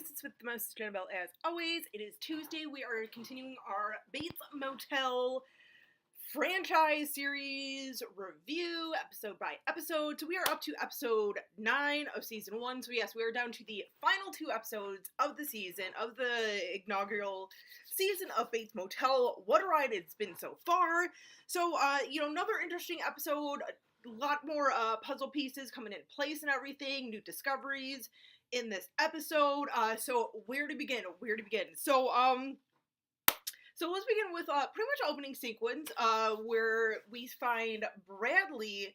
guys, it's with the most Annabelle as always. It is Tuesday. We are continuing our Bates Motel franchise series review, episode by episode. So we are up to episode 9 of season 1. So yes, we are down to the final 2 episodes of the season, of the inaugural season of Bates Motel. What a ride it's been so far. So, another interesting episode. A lot more puzzle pieces coming in place and everything, new discoveries in this episode. So where to begin? So let's begin with pretty much opening sequence, where we find Bradley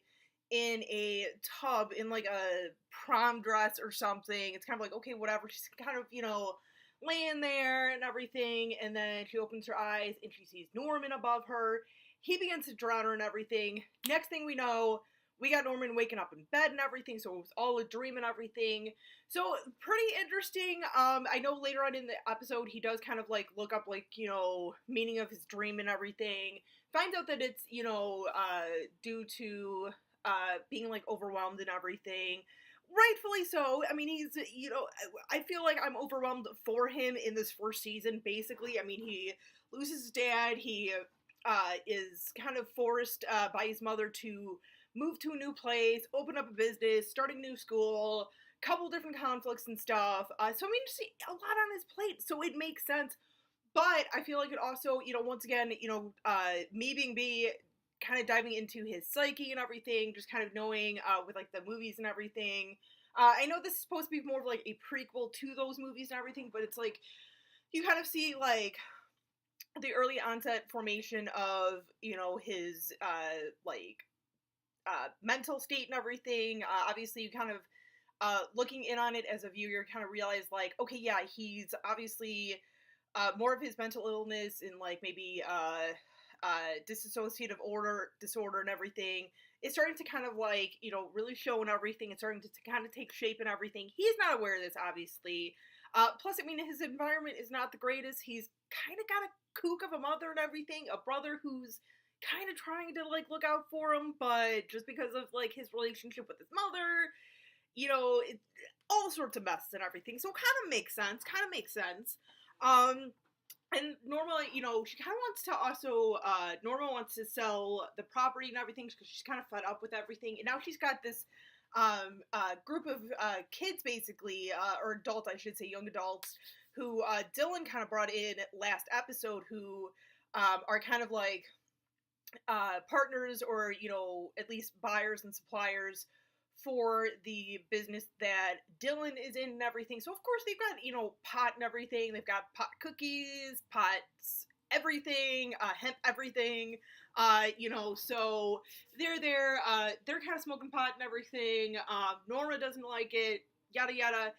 in a tub in like a prom dress or something. It's kind of like, okay, whatever. She's kind of, laying there and everything, and then she opens her eyes and she sees Norman above her. He begins to drown her and everything. Next thing we know, we got Norman waking up in bed and everything, so it was all a dream and everything. So, pretty interesting. I know later on in the episode, he does kind of, look up, meaning of his dream and everything. Finds out that it's, due to, being, overwhelmed and everything. Rightfully so. I mean, he's, I feel like I'm overwhelmed for him in this first season, basically. I mean, he loses his dad. He, is kind of forced, by his mother to move to a new place, open up a business, start a new school, couple different conflicts and stuff. So, I mean, just a lot on his plate, so it makes sense. But I feel like it also, once again, me being B, kind of diving into his psyche and everything, just kind of knowing, with, the movies and everything. I know this is supposed to be more of, a prequel to those movies and everything, but it's, you kind of see, the early onset formation of, his, mental state and everything. Obviously, you kind of, looking in on it as a viewer, kind of realize, okay, yeah, he's obviously, more of his mental illness and, maybe, dissociative disorder and everything. It's starting to kind of, really show and everything. It's starting to kind of take shape and everything. He's not aware of this, obviously. Plus, I mean, his environment is not the greatest. He's kind of got a kook of a mother and everything, a brother who's kind of trying to, look out for him, but just because of, his relationship with his mother, it, all sorts of mess and everything, so kind of makes sense, and Norma, she kind of wants to also, Norma wants to sell the property and everything, because she's kind of fed up with everything, and now she's got this, group of, kids, basically, or adults, I should say, young adults, who, Dylan kind of brought in last episode, who, are kind of partners or, at least buyers and suppliers for the business that Dylan is in and everything. So, of course, they've got, pot and everything. They've got pot cookies, pots, everything, hemp everything, so they're there, they're kind of smoking pot and everything. Norma doesn't like it, yada yada.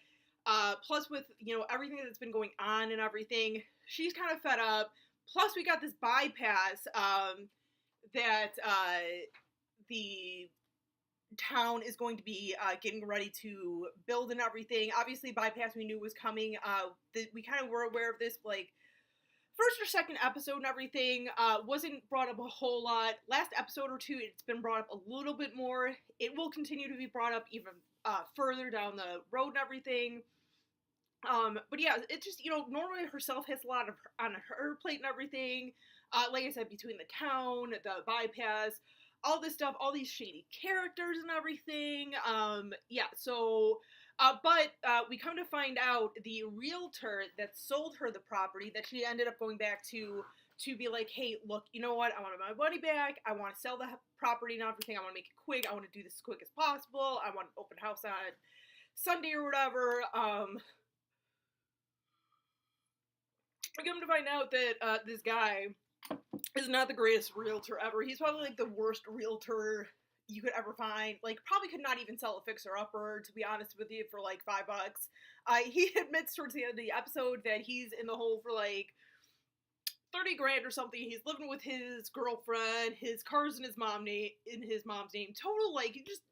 Plus with, everything that's been going on and everything, she's kind of fed up. Plus we got this bypass, that the town is going to be getting ready to build and everything. Obviously, bypass we knew was coming. We kind of were aware of this, first or second episode and everything. Wasn't brought up a whole lot. Last episode or two, it's been brought up a little bit more. It will continue to be brought up even further down the road and everything. But yeah, it's just, Norma herself has a lot on her plate and everything. Like I said, between the town, the bypass, all this stuff, all these shady characters and everything. But we come to find out the realtor that sold her the property that she ended up going back to be like, hey, look, you know what? I want my money back. I want to sell the property and everything. I want to make it quick. I want to do this as quick as possible. I want an open house on Sunday or whatever. We come to find out that this guy is not the greatest realtor ever. He's probably the worst realtor you could ever find. Probably could not even sell a fixer-upper, to be honest with you, for $5. He admits towards the end of the episode that he's in the hole for 30 grand or something. He's living with his girlfriend. His car's in his mom's name. Total,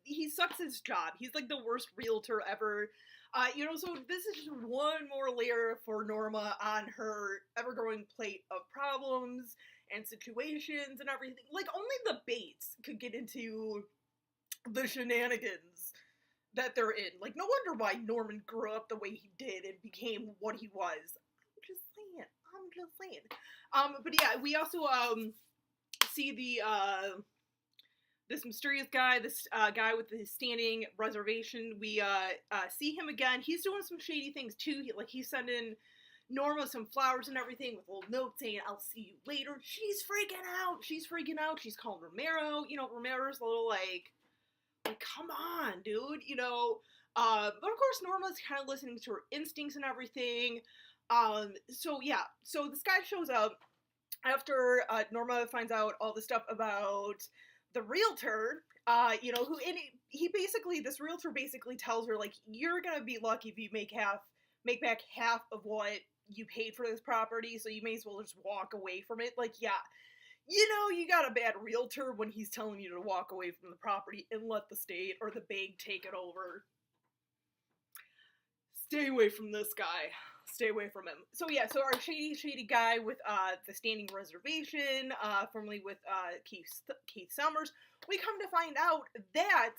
he sucks his job. He's the worst realtor ever. So this is just one more layer for Norma on her ever-growing plate of problems and situations and everything. Only the Bates could get into the shenanigans that they're in. Like, no wonder why Norman grew up the way he did and became what he was. I'm just saying. I'm just saying. But yeah, we also see this mysterious guy, this guy with the standing reservation. We see him again. He's doing some shady things too. He's sending Norma some flowers and everything with a little note saying, "I'll see you later." She's freaking out. She's calling Romero. Romero's a little like come on, dude. But of course Norma's kind of listening to her instincts and everything. So yeah, so this guy shows up after Norma finds out all the stuff about the realtor, this realtor basically tells her, like, you're gonna be lucky if you make back half of what you paid for this property, so you may as well just walk away from it. Like, yeah, you got a bad realtor when he's telling you to walk away from the property and let the state or the bank take it over. Stay away from this guy. Stay away from him. So yeah, so our shady guy with the standing reservation, formerly with Keith Summers, we come to find out that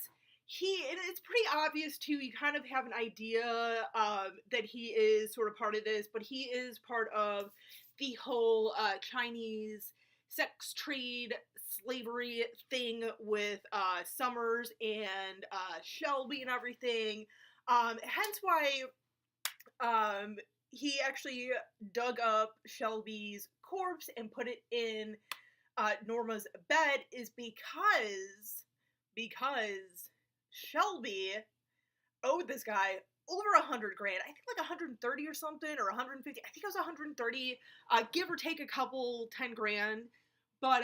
it's pretty obvious too, you kind of have an idea that he is sort of part of this, but he is part of the whole Chinese sex trade slavery thing with Summers and Shelby and everything. Hence why he actually dug up Shelby's corpse and put it in Norma's bed is because Shelby owed this guy over $100,000. I think like 130 or something, or 150. I think it was 130, give or take a couple 10 grand. But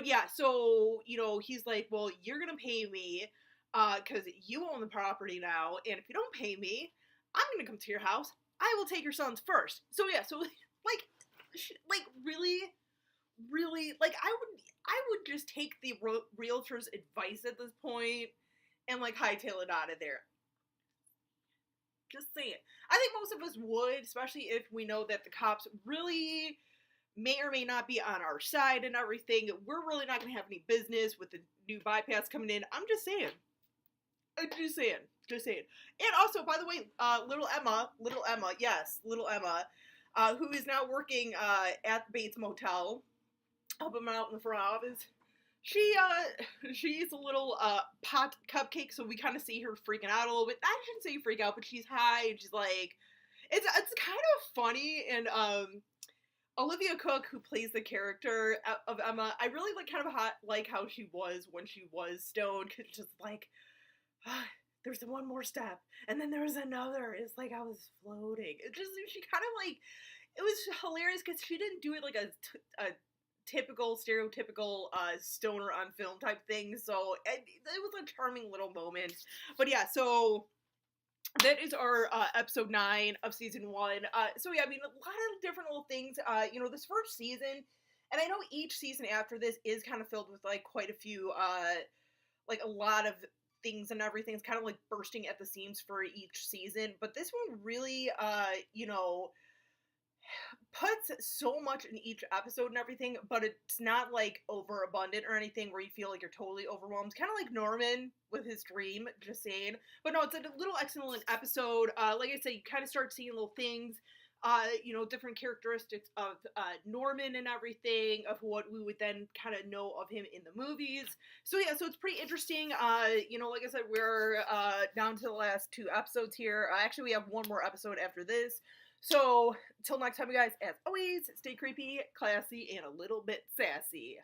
yeah, so he's like, well, you're gonna pay me because you own the property now, and if you don't pay me, I'm gonna come to your house. I will take your sons first. So yeah, so really, like I would just take the realtor's advice at this point and like hightail it out of there. Just saying. I think most of us would, especially if we know that the cops really may or may not be on our side and everything. We're really not going to have any business with the new bypass coming in. I'm just saying. Just saying. And also, by the way, little Emma, who is now working at Bates Motel, helping out in the front office. She's a little pot cupcake, so we kind of see her freaking out a little bit. I shouldn't say freak out, but she's high and she's like, it's kind of funny. And Olivia Cook, who plays the character of Emma, I really like how she was when she was stoned, because just like, there's one more step, and then there was another. It's like I was floating. She kind of like, it was hilarious because she didn't do it like a typical, stereotypical stoner on film type thing. So it was a charming little moment. But yeah, so that is our episode 9 of season 1. So yeah, I mean, a lot of different little things. This first season, and I know each season after this is kind of filled with like quite a few, like a lot of things and everything. It's kind of like bursting at the seams for each season. But this one really, puts so much in each episode and everything, but it's not like overabundant or anything where you feel like you're totally overwhelmed. Kind of like Norman with his dream, just saying. But no, it's a little excellent episode. Like I said, you kind of start seeing little things, different characteristics of Norman and everything, of what we would then kind of know of him in the movies. So yeah, so it's pretty interesting. Like I said, we're down to the last 2 episodes here. Actually, we have one more episode after this. So, till next time, you guys, as always, stay creepy, classy, and a little bit sassy.